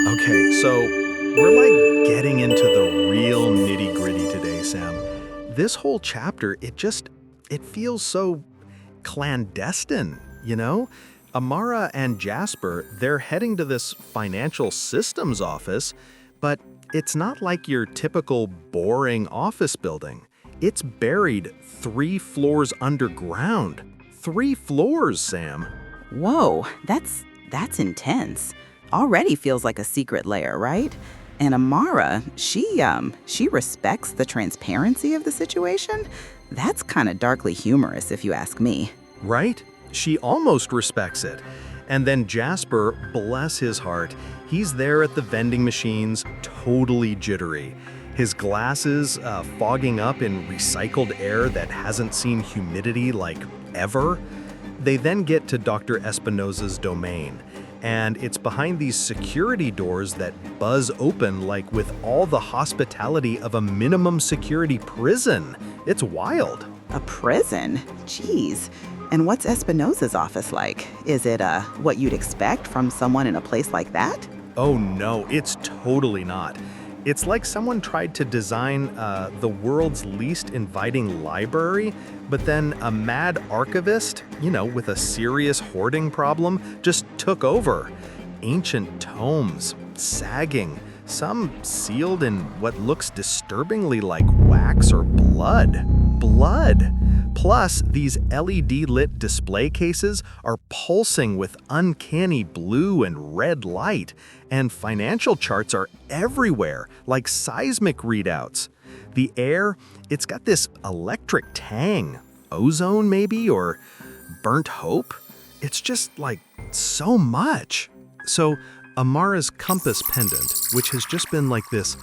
Okay, so we're like getting into the real nitty-gritty today, Sam. This whole chapter, it feels so clandestine, you know? Amara and Jasper, they're heading to this financial systems office, but it's not like your typical boring office building. It's buried 3 floors underground. 3 floors, Sam. Whoa, that's intense. Already feels like a secret layer, right? And Amara, she respects the transparency of the situation. That's kind of darkly humorous if you ask me. Right? She almost respects it. And then Jasper, bless his heart, he's there at the vending machines, totally jittery. His glasses fogging up in recycled air that hasn't seen humidity like ever. They then get to Dr. Espinosa's domain, and it's behind these security doors that buzz open like with all the hospitality of a minimum security prison. It's wild. A prison? Jeez. And what's Espinosa's office like? Is it what you'd expect from someone in a place like that? Oh no, it's totally not. It's like someone tried to design the world's least inviting library, but then a mad archivist, with a serious hoarding problem, just took over. Ancient tomes, sagging, some sealed in what looks disturbingly like wax or blood. Blood! Plus, these LED-lit display cases are pulsing with uncanny blue and red light, and financial charts are everywhere, like seismic readouts. The air, it's got this electric tang. Ozone, maybe? Or burnt hope? It's just like so much. So, Amara's compass pendant, which has just been like this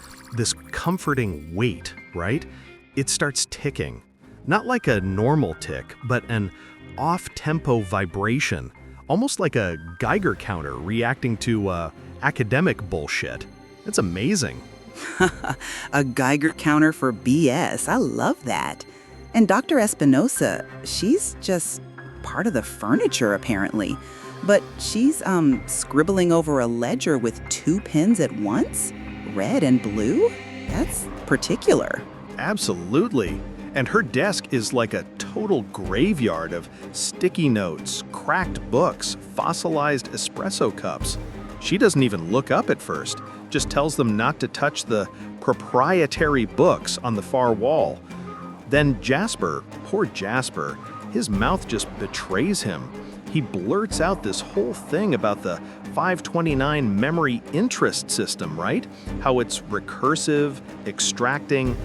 comforting weight, right? It starts ticking. Not like a normal tick, but an off-tempo vibration, almost like a Geiger counter reacting to academic bullshit. It's amazing. A Geiger counter for BS. I love that. And Dr. Espinosa, she's just part of the furniture, apparently. But she's scribbling over a ledger with 2 pens at once? Red and blue? That's particular. Absolutely. And her desk is like a total graveyard of sticky notes, cracked books, fossilized espresso cups. She doesn't even look up at first, just tells them not to touch the proprietary books on the far wall. Then Jasper, poor Jasper, his mouth just betrays him. He blurts out this whole thing about the 529 memory interest system, right? How it's recursive, extracting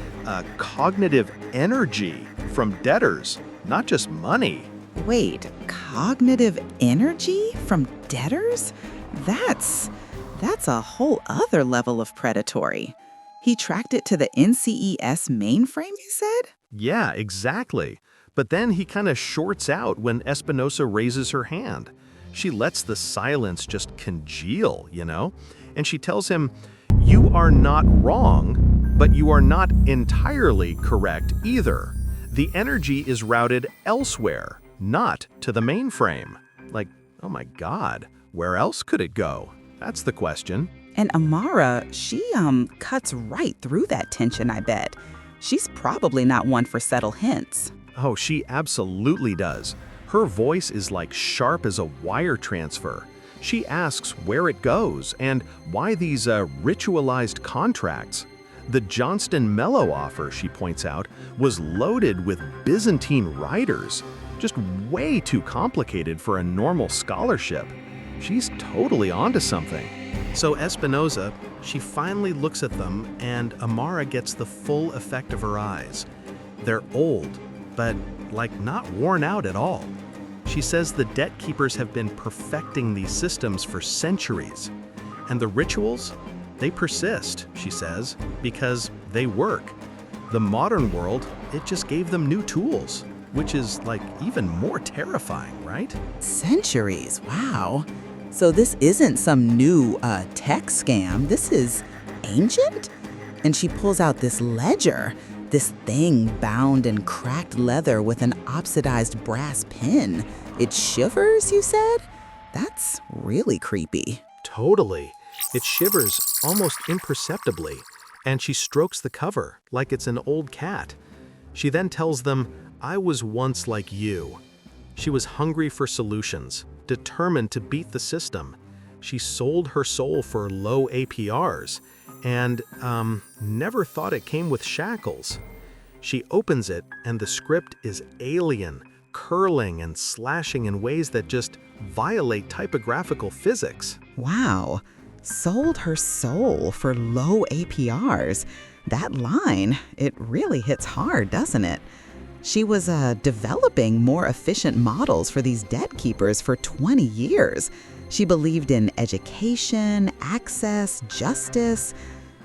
cognitive energy from debtors, not just money. Wait, cognitive energy from debtors? That's a whole other level of predatory. He tracked it to the NCES mainframe, you said? Yeah, exactly. But then he kind of shorts out when Espinosa raises her hand. She lets the silence just congeal, And she tells him, "You are not wrong, but you are not entirely correct either. The energy is routed elsewhere, not to the mainframe." Like, oh my God, where else could it go? That's the question. And Amara, she cuts right through that tension, I bet. She's probably not one for subtle hints. Oh, she absolutely does. Her voice is like sharp as a wire transfer. She asks where it goes and why these ritualized contracts. The Johnston Mello offer, she points out, was loaded with Byzantine writers. Just way too complicated for a normal scholarship. She's totally onto something. So Espinosa, she finally looks at them, and Amara gets the full effect of her eyes. They're old, but not worn out at all. She says the debt keepers have been perfecting these systems for centuries. And the rituals, they persist, she says, because they work. The modern world, it just gave them new tools, which is even more terrifying, right? Centuries, wow. So this isn't some new tech scam, this is ancient? And she pulls out this ledger, this thing bound in cracked leather with an oxidized brass pin. It shivers, you said? That's really creepy. Totally. It shivers almost imperceptibly, and she strokes the cover like it's an old cat. She then tells them, "I was once like you." She was hungry for solutions, determined to beat the system. She sold her soul for low APRs, and never thought it came with shackles. She opens it, and the script is alien, curling and slashing in ways that just violate typographical physics. Wow. Sold her soul for low APRs. That line, it really hits hard, doesn't it? She was developing more efficient models for these debt keepers for 20 years. She believed in education, access, justice.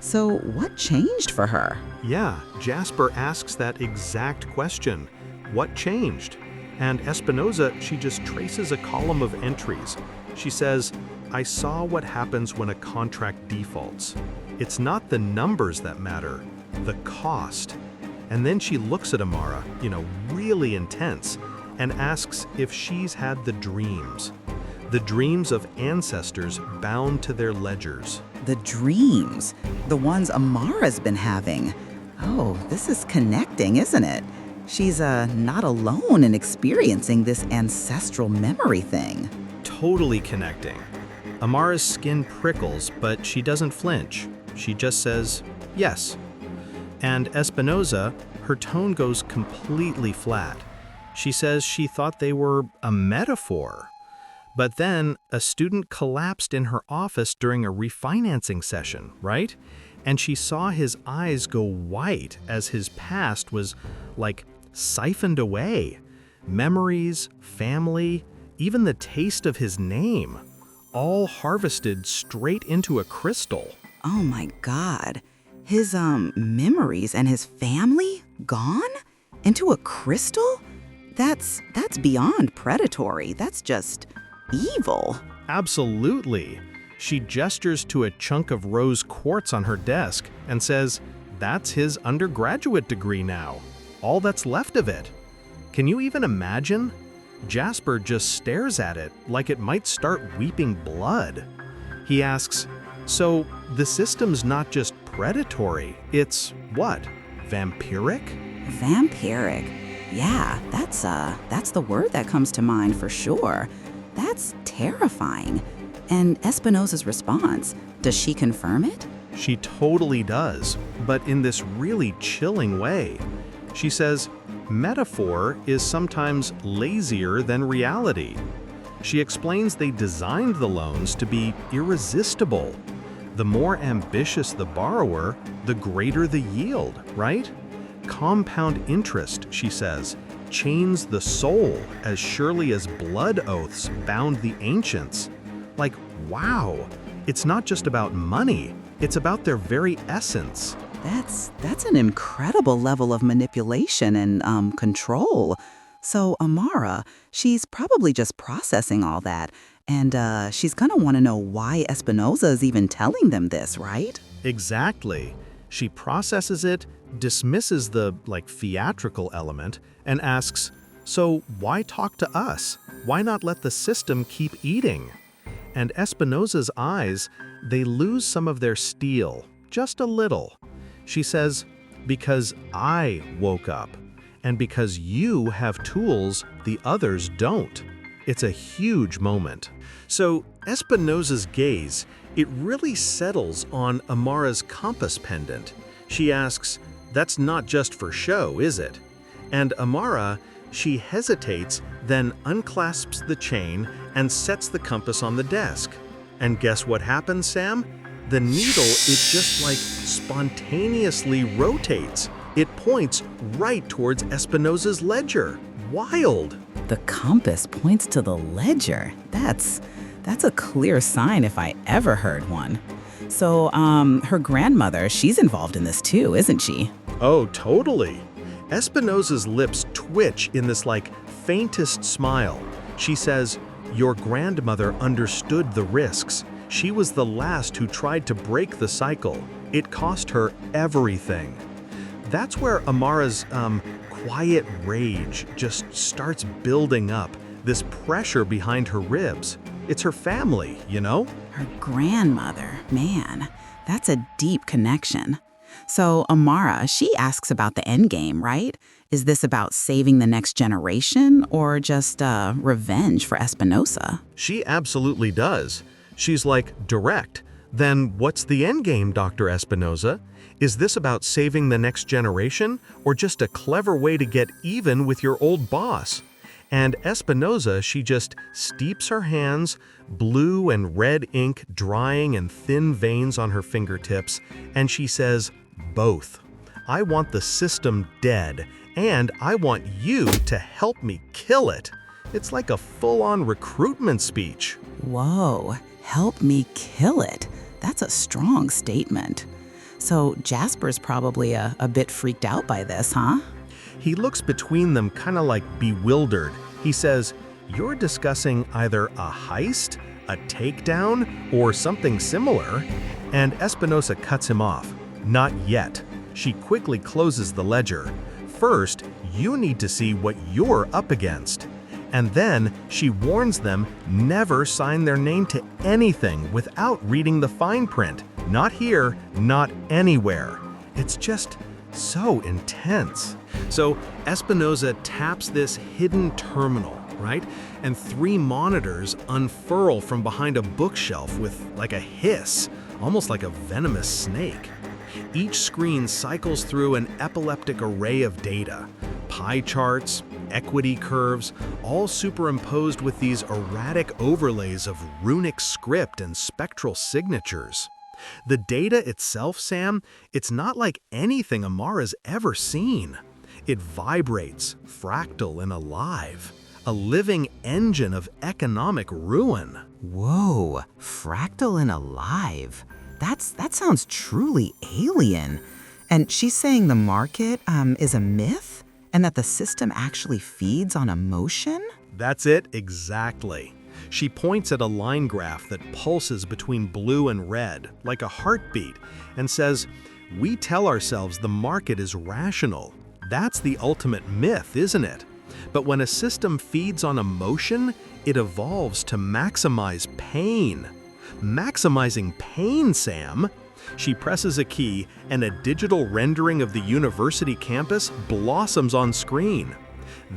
So what changed for her? Yeah, Jasper asks that exact question. What changed? And Espinosa, she just traces a column of entries. She says, "I saw what happens when a contract defaults. It's not the numbers that matter, the cost." And then she looks at Amara, really intense, and asks if she's had the dreams of ancestors bound to their ledgers. The dreams, the ones Amara's been having. Oh, this is connecting, isn't it? She's not alone in experiencing this ancestral memory thing. Totally connecting. Amara's skin prickles, but she doesn't flinch. She just says, yes. And Espinosa, her tone goes completely flat. She says she thought they were a metaphor. But then a student collapsed in her office during a refinancing session, right? And she saw his eyes go white as his past was siphoned away. Memories, family, even the taste of his name, all harvested straight into a crystal. Oh my God. His memories and his family gone? Into a crystal? That's beyond predatory. That's just evil. Absolutely. She gestures to a chunk of rose quartz on her desk and says, "That's his undergraduate degree now. All that's left of it." Can you even imagine? Jasper just stares at it like it might start weeping blood. He asks, "So the system's not just predatory, it's what? Vampiric?" Vampiric. Yeah, that's the word that comes to mind for sure. That's terrifying. And Espinosa's response, does she confirm it? She totally does, but in this really chilling way. She says, "Metaphor is sometimes lazier than reality." She explains they designed the loans to be irresistible. The more ambitious the borrower, the greater the yield, right? Compound interest, she says, chains the soul as surely as blood oaths bound the ancients. Wow, it's not just about money, it's about their very essence. That's an incredible level of manipulation and control. So Amara, she's probably just processing all that, and she's gonna want to know why Espinosa is even telling them this, right? Exactly. She processes it, dismisses the theatrical element, and asks, "So why talk to us? Why not let the system keep eating?" And Espinosa's eyes, they lose some of their steel, just a little. She says, "Because I woke up, and because you have tools the others don't." It's a huge moment. So Espinosa's gaze, it really settles on Amara's compass pendant. She asks, "That's not just for show, is it?" And Amara, she hesitates, then unclasps the chain and sets the compass on the desk. And guess what happens, Sam? The needle, it just spontaneously rotates. It points right towards Espinosa's ledger. Wild! The compass points to the ledger. That's a clear sign if I ever heard one. So, her grandmother, she's involved in this too, isn't she? Oh, totally. Espinosa's lips twitch in this faintest smile. She says, "Your grandmother understood the risks. She was the last who tried to break the cycle. It cost her everything." That's where Amara's quiet rage just starts building up, this pressure behind her ribs. It's her family, you know? Her grandmother. Man, that's a deep connection. So Amara, she asks about the end game, right? Is this about saving the next generation or just revenge for Espinosa? She absolutely does. She's like, direct. Then what's the end game, Dr. Espinosa? Is this about saving the next generation or just a clever way to get even with your old boss? And Espinosa, she just steeps her hands, blue and red ink drying in thin veins on her fingertips, and she says, both. I want the system dead, and I want you to help me kill it. It's like a full-on recruitment speech. Whoa, help me kill it. That's a strong statement. So Jasper's probably a bit freaked out by this, huh? He looks between them kind of like bewildered. He says, you're discussing either a heist, a takedown, or something similar. And Espinosa cuts him off. Not yet. She quickly closes the ledger. First, you need to see what you're up against. And then she warns them never sign their name to anything without reading the fine print. Not here, not anywhere. It's just so intense. So Espinosa taps this hidden terminal, right? And 3 monitors unfurl from behind a bookshelf with like a hiss, almost like a venomous snake. Each screen cycles through an epileptic array of data, pie charts, equity curves, all superimposed with these erratic overlays of runic script and spectral signatures. The data itself, Sam, it's not like anything Amara's ever seen. It vibrates, fractal and alive, a living engine of economic ruin. Whoa, fractal and alive. That sounds truly alien. And she's saying the market is a myth and that the system actually feeds on emotion? That's it exactly. She points at a line graph that pulses between blue and red, like a heartbeat, and says, we tell ourselves the market is rational. That's the ultimate myth, isn't it? But when a system feeds on emotion, it evolves to maximize pain. Maximizing pain, Sam. She presses a key and a digital rendering of the university campus blossoms on screen.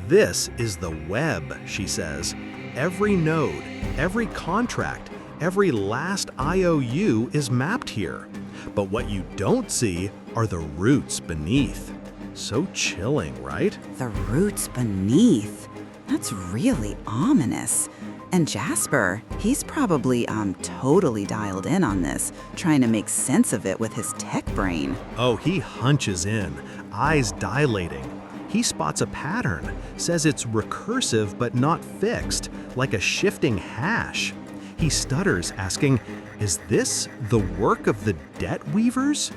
This is the web, she says. Every node, every contract, every last IOU is mapped here. But what you don't see are the roots beneath. So chilling, right? The roots beneath. That's really ominous. And Jasper, he's probably totally dialed in on this, trying to make sense of it with his tech brain. Oh, he hunches in, eyes dilating. He spots a pattern, says it's recursive but not fixed, like a shifting hash. He stutters, asking, is this the work of the debt weavers?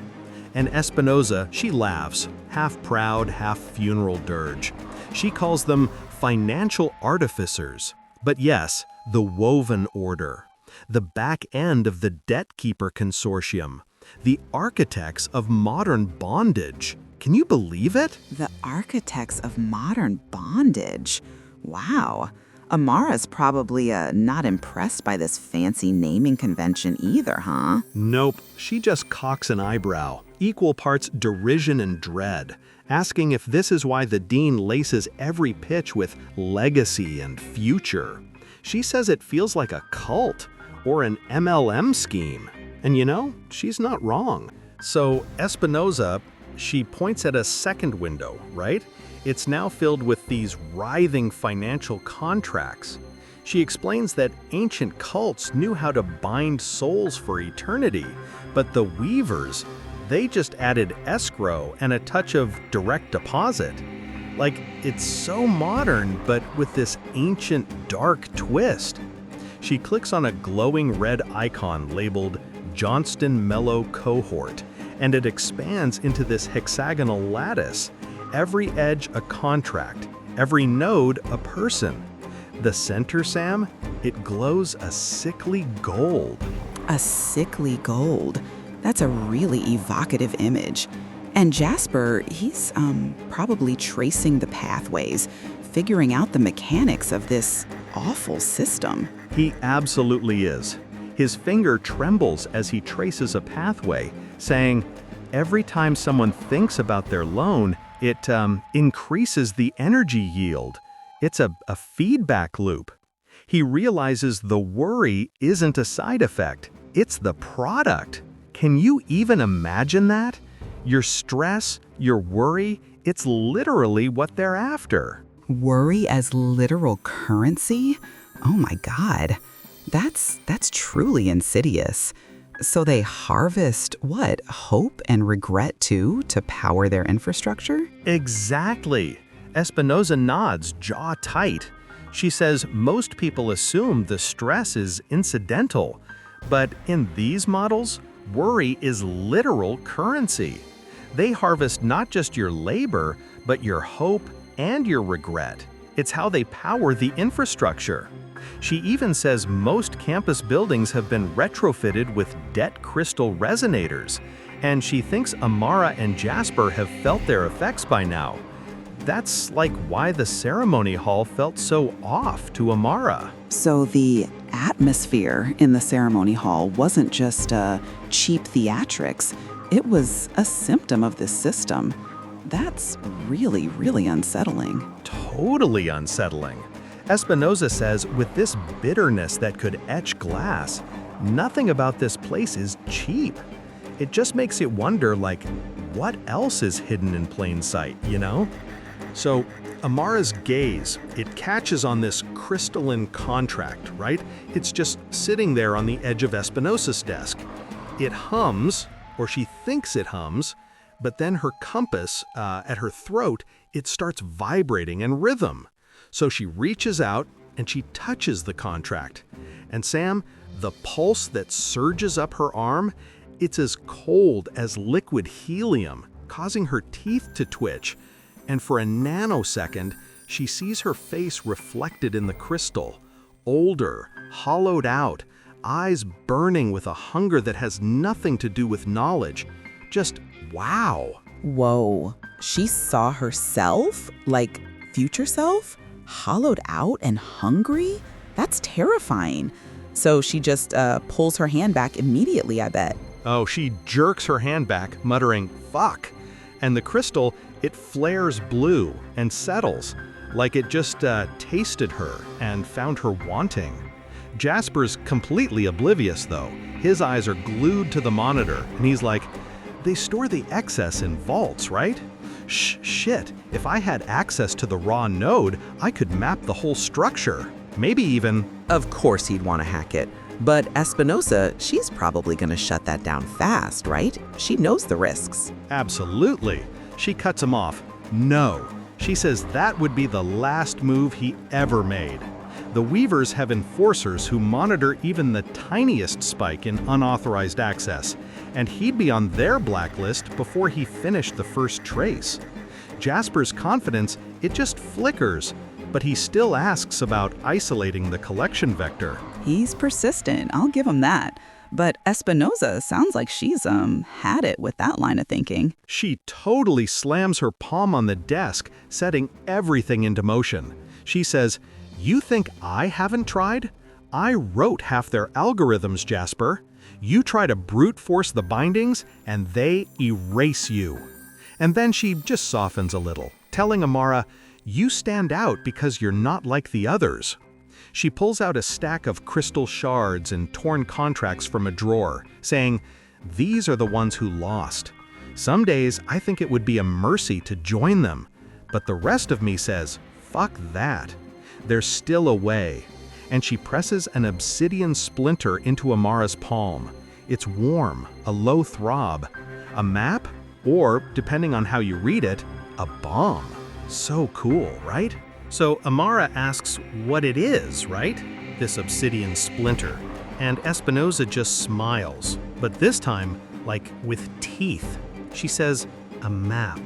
And Espinosa, she laughs, half proud, half funeral dirge. She calls them financial artificers. But yes, the woven order, the back end of the Debt Keeper Consortium, the architects of modern bondage. Can you believe it? The architects of modern bondage. Wow. Amara's probably not impressed by this fancy naming convention either, huh? Nope, she just cocks an eyebrow, equal parts derision and dread, asking if this is why the dean laces every pitch with legacy and future. She says it feels like a cult or an MLM scheme. And you know, she's not wrong. So Espinosa, she points at a second window, right? It's now filled with these writhing financial contracts. She explains that ancient cults knew how to bind souls for eternity, but the weavers, they just added escrow and a touch of direct deposit. Like, it's so modern, but with this ancient dark twist. She clicks on a glowing red icon labeled Johnston Mellow Cohort, and it expands into this hexagonal lattice. Every edge a contract, every node a person. The center, Sam, it glows a sickly gold. A sickly gold. That's a really evocative image. And Jasper, he's probably tracing the pathways, figuring out the mechanics of this awful system. He absolutely is. His finger trembles as he traces a pathway, saying, every time someone thinks about their loan, it increases the energy yield. It's a feedback loop. He realizes the worry isn't a side effect, it's the product. Can you even imagine that? Your stress, your worry, it's literally what they're after. Worry as literal currency? Oh my God. That's truly insidious. So they harvest what? Hope and regret too to power their infrastructure? Exactly. Espinosa nods, jaw tight. She says most people assume the stress is incidental, but in these models, worry is literal currency. They harvest not just your labor, but your hope and your regret. It's how they power the infrastructure. She even says most campus buildings have been retrofitted with debt crystal resonators, and she thinks Amara and Jasper have felt their effects by now. That's like why the ceremony hall felt so off to Amara. So the atmosphere in the ceremony hall wasn't just cheap theatrics, it was a symptom of this system. That's really, really unsettling. Totally unsettling. Espinosa says with this bitterness that could etch glass, nothing about this place is cheap. It just makes you wonder, like, what else is hidden in plain sight, you know? So Amara's gaze, it catches on this crystalline contract, right? It's just sitting there on the edge of Espinosa's desk. It hums, or she thinks it hums, but then her compass at her throat, it starts vibrating in rhythm. So she reaches out and she touches the contract. And Sam, the pulse that surges up her arm, it's as cold as liquid helium, causing her teeth to twitch. And for a nanosecond, she sees her face reflected in the crystal, older, hollowed out, eyes burning with a hunger that has nothing to do with knowledge. Just wow. Whoa, she saw herself? Like future self? Hollowed out and hungry? That's terrifying. So she just pulls her hand back immediately, I bet. Oh, she jerks her hand back, muttering, "Fuck." And the crystal, it flares blue and settles, like it just tasted her and found her wanting. Jasper's completely oblivious, though. His eyes are glued to the monitor, and he's like, they store the excess in vaults, right? Shit, if I had access to the raw node, I could map the whole structure. Maybe even... Of course he'd want to hack it. But Espinosa, she's probably going to shut that down fast, right? She knows the risks. Absolutely. She cuts him off. No. She says that would be the last move he ever made. The Weavers have enforcers who monitor even the tiniest spike in unauthorized access, and he'd be on their blacklist before he finished the first trace. Jasper's confidence, it just flickers, but he still asks about isolating the collection vector. He's persistent, I'll give him that. But Espinosa sounds like she's had it with that line of thinking. She totally slams her palm on the desk, setting everything into motion. She says, "You think I haven't tried? I wrote half their algorithms, Jasper. You try to brute force the bindings, and they erase you." And then she just softens a little, telling Amara, "You stand out because you're not like the others." She pulls out a stack of crystal shards and torn contracts from a drawer, saying, "These are the ones who lost. Some days I think it would be a mercy to join them, but the rest of me says, fuck that. There's still a way." And she presses an obsidian splinter into Amara's palm. It's warm, a low throb. A map? Or, depending on how you read it, a bomb. So cool, right? So Amara asks what it is, right? This obsidian splinter. And Espinosa just smiles, but this time, like with teeth. She says, a map.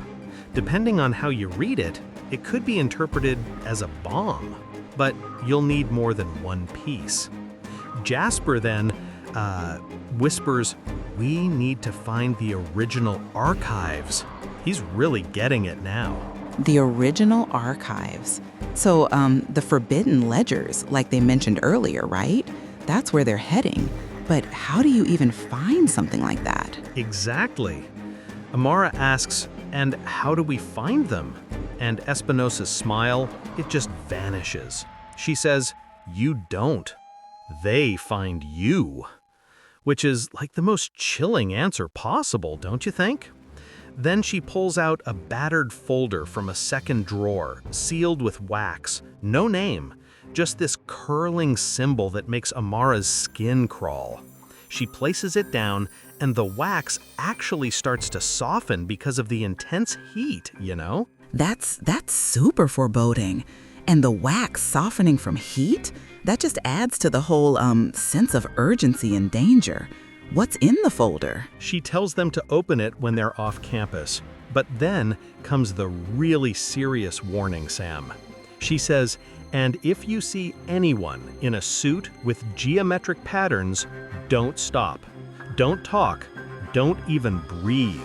Depending on how you read it, it could be interpreted as a bomb. But you'll need more than one piece. Jasper then whispers, "We need to find the original archives." He's really getting it now. The original archives. So, the forbidden ledgers, like they mentioned earlier, right? That's where they're heading. But how do you even find something like that? Exactly. Amara asks, and how do we find them? And Espinosa's smile, it just vanishes. She says, you don't. They find you. Which is like the most chilling answer possible, don't you think? Then she pulls out a battered folder from a second drawer, sealed with wax. No name, just this curling symbol that makes Amara's skin crawl. She places it down, and the wax actually starts to soften because of the intense heat, you know? That's super foreboding. And the wax softening from heat? That just adds to the whole sense of urgency and danger. What's in the folder? She tells them to open it when they're off campus. But then comes the really serious warning, Sam. She says, and if you see anyone in a suit with geometric patterns, don't stop. Don't talk. Don't even breathe.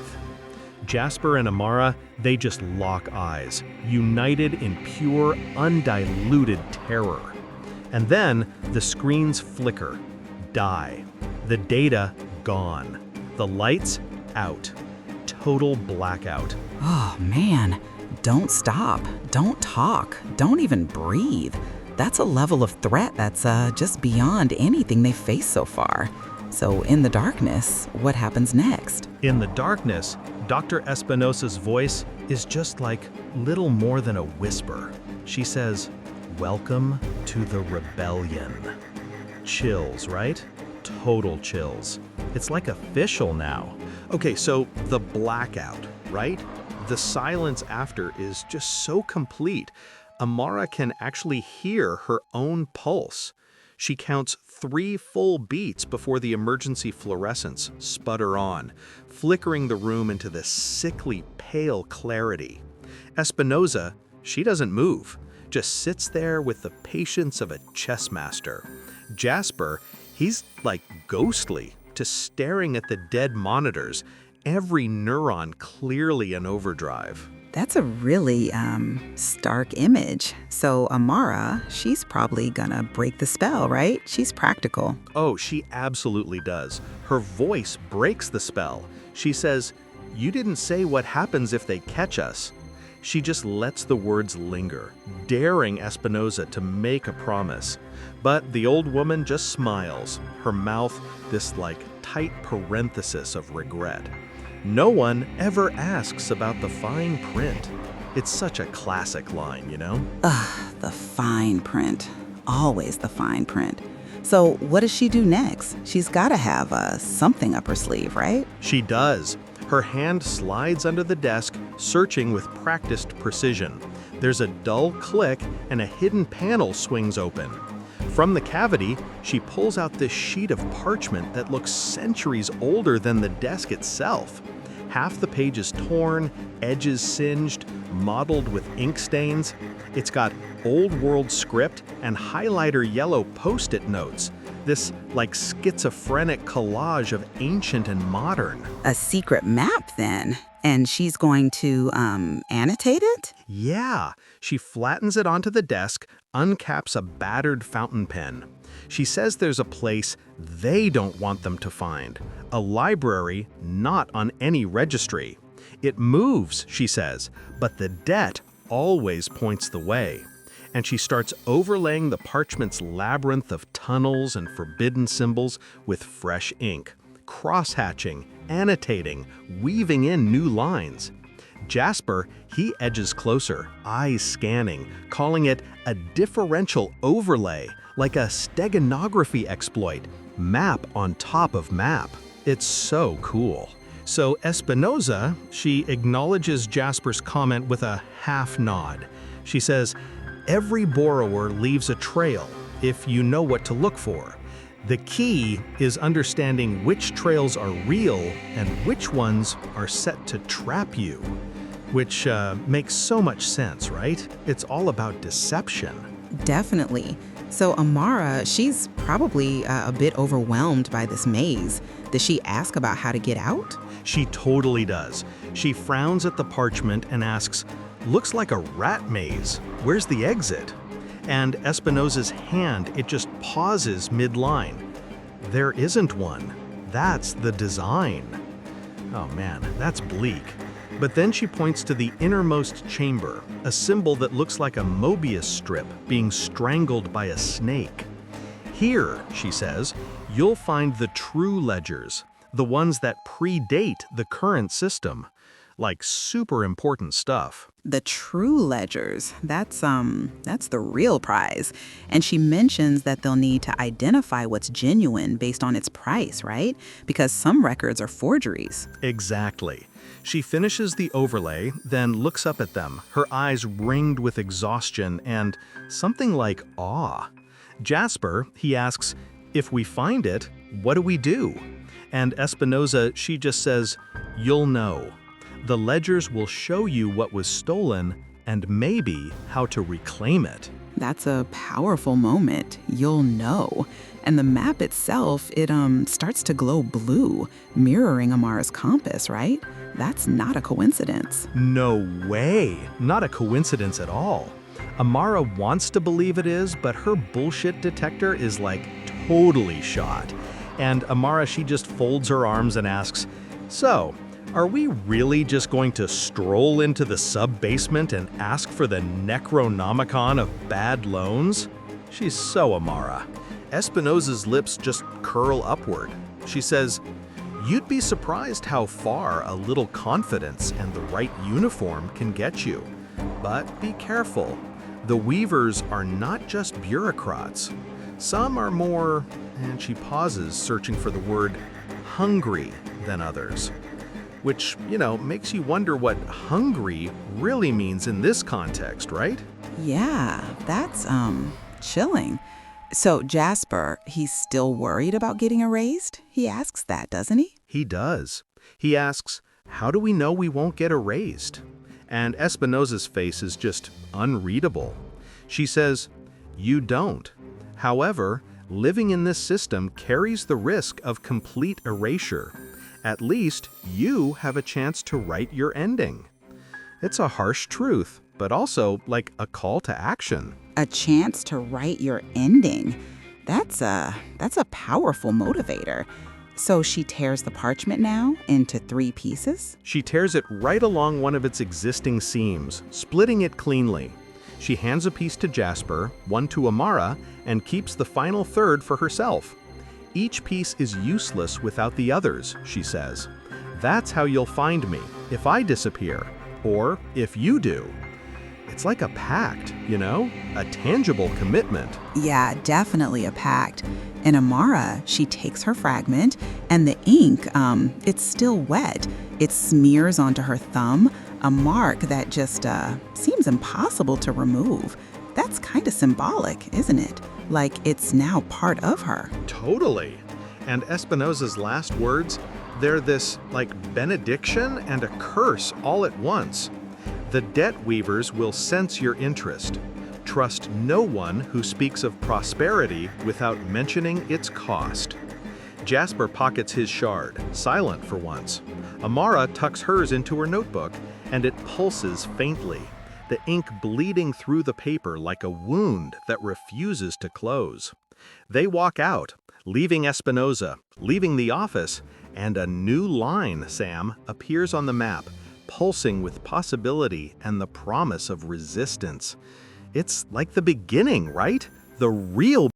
Jasper and Amara, they just lock eyes, united in pure, undiluted terror. And then the screens flicker, die. The data gone. The lights out. Total blackout. Oh man, don't stop, don't talk, don't even breathe. That's a level of threat that's just beyond anything they've faced so far. So in the darkness, what happens next? In the darkness, Dr. Espinosa's voice is just like little more than a whisper. She says, welcome to the rebellion. Chills, right? Total chills. It's like official now. Okay, so the blackout, right? The silence after is just so complete. Amara can actually hear her own pulse. She counts 3 full beats before the emergency fluorescents sputter on, flickering the room into this sickly pale clarity. Espinosa, she doesn't move, just sits there with the patience of a chess master. Jasper, he's like ghostly, just staring at the dead monitors, every neuron clearly in overdrive. That's a really stark image. So Amara, she's probably gonna break the spell, right? She's practical. Oh, she absolutely does. Her voice breaks the spell. She says, you didn't say what happens if they catch us. She just lets the words linger, daring Espinosa to make a promise. But the old woman just smiles, her mouth this like tight parenthesis of regret. No one ever asks about the fine print. It's such a classic line, you know? Ugh, the fine print. Always the fine print. So what does she do next? She's gotta have something up her sleeve, right? She does. Her hand slides under the desk, searching with practiced precision. There's a dull click and a hidden panel swings open. From the cavity, she pulls out this sheet of parchment that looks centuries older than the desk itself. Half the page is torn, edges singed, mottled with ink stains. It's got old world script and highlighter yellow post-it notes. This like schizophrenic collage of ancient and modern. A secret map then? And she's going to annotate it? Yeah, she flattens it onto the desk, uncaps a battered fountain pen. She says there's a place they don't want them to find, a library not on any registry. It moves, she says, but the debt always points the way. And she starts overlaying the parchment's labyrinth of tunnels and forbidden symbols with fresh ink, cross-hatching, annotating, weaving in new lines. Jasper, he edges closer, eyes scanning, calling it a differential overlay, like a steganography exploit, map on top of map. It's so cool. So Espinosa, she acknowledges Jasper's comment with a half nod. She says, every borrower leaves a trail if you know what to look for. The key is understanding which trails are real and which ones are set to trap you. Which makes so much sense, right? It's all about deception. Definitely. So Amara, she's probably a bit overwhelmed by this maze. Does she ask about how to get out? She totally does. She frowns at the parchment and asks, Looks like a rat maze. Where's the exit? And Espinosa's hand, it just pauses mid-line. There isn't one. That's the design. Oh man, that's bleak. But then she points to the innermost chamber, a symbol that looks like a Mobius strip being strangled by a snake. Here, she says, you'll find the true ledgers, the ones that predate the current system. Like super important stuff. The true ledgers, that's the real prize. And she mentions that they'll need to identify what's genuine based on its price, right? Because some records are forgeries. Exactly. She finishes the overlay, then looks up at them, her eyes ringed with exhaustion and something like awe. Jasper, he asks, if we find it, what do we do? And Espinosa, she just says, you'll know. The ledgers will show you what was stolen and maybe how to reclaim it. That's a powerful moment. You'll know. And the map itself, it starts to glow blue, mirroring Amara's compass, right? That's not a coincidence. No way. Not a coincidence at all. Amara wants to believe it is, but her bullshit detector is like totally shot. And Amara, she just folds her arms and asks, so, are we really just going to stroll into the sub-basement and ask for the Necronomicon of bad loans? She's so Amara. Espinosa's lips just curl upward. She says, you'd be surprised how far a little confidence and the right uniform can get you. But be careful. The Weavers are not just bureaucrats. Some are more, and she pauses, searching for the word, hungry than others. Which, makes you wonder what hungry really means in this context, right? Yeah, that's, chilling. So Jasper, he's still worried about getting erased? He asks that, doesn't he? He does. He asks, how do we know we won't get erased? And Espinosa's face is just unreadable. She says, you don't. However, living in this system carries the risk of complete erasure. At least you have a chance to write your ending. It's a harsh truth, but also like a call to action. A chance to write your ending. That's a powerful motivator. So she tears the parchment now into 3 pieces? She tears it right along one of its existing seams, splitting it cleanly. She hands a piece to Jasper, one to Amara, and keeps the final third for herself. Each piece is useless without the others, she says. That's how you'll find me, if I disappear, or if you do. It's like a pact, a tangible commitment. Yeah, definitely a pact. And Amara, she takes her fragment, and the ink, it's still wet. It smears onto her thumb, a mark that just seems impossible to remove. That's kind of symbolic, isn't it? Like it's now part of her. Totally. And Espinosa's last words, they're this benediction and a curse all at once. The debt weavers will sense your interest. Trust no one who speaks of prosperity without mentioning its cost. Jasper pockets his shard, silent for once. Amara tucks hers into her notebook, and it pulses faintly, the ink bleeding through the paper like a wound that refuses to close. They walk out, leaving Espinosa, leaving the office, and a new line, Sam, appears on the map, pulsing with possibility and the promise of resistance. It's like the beginning, right? The real